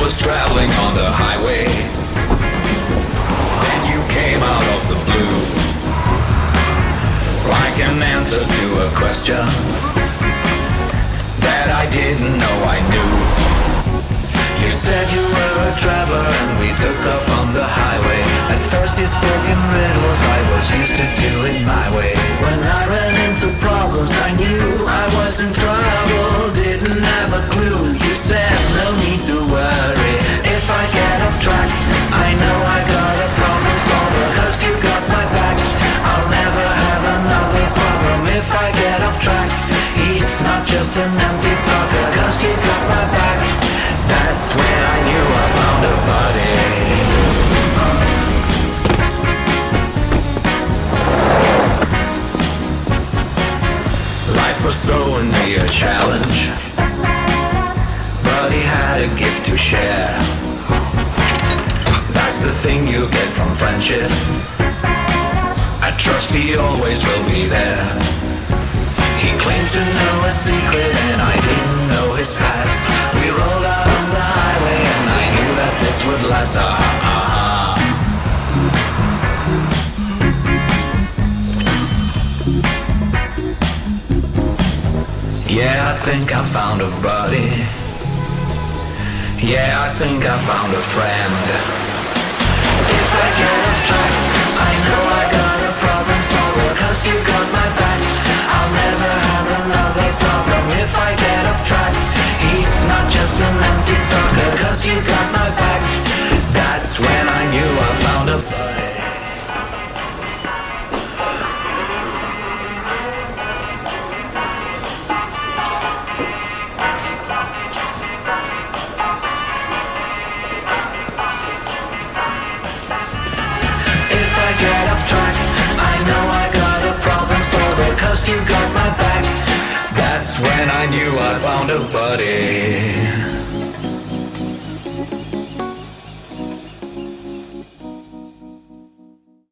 was traveling on the highway. Then you came out of the blue, like an answer to a question that I didn't know I knew. You said you were a traveler and we took off on the highway. At first you spoke in riddles, I was used to do it my way. When I ran into problems I knew I was in trouble, didn't have a clue. You said no need to worry, if I get off track I know I got a problem solver, cause you got my back. I'll never have another problem if I get off track. He's not just an empty talker, cause you got my back. That's when I knew I found a buddy. Life was throwing me a challenge, but he had a gift to share. That's the thing you get from friendship. I trust he always will be there. He claimed to know a secret and I didn't know his past. We rolled out on the highway and I knew that this would last. Yeah, I think I found a buddy. Yeah, I think I found a friend. If I get off track I know I got a problem solver, cause you got my back. I'll never have another problem if I get off track. He's not just an empty talker, cause you got my back. That's when I knew I found a buddy. If I get off track I know I got a problem solver, cause you got my back. That's when I knew I found a buddy.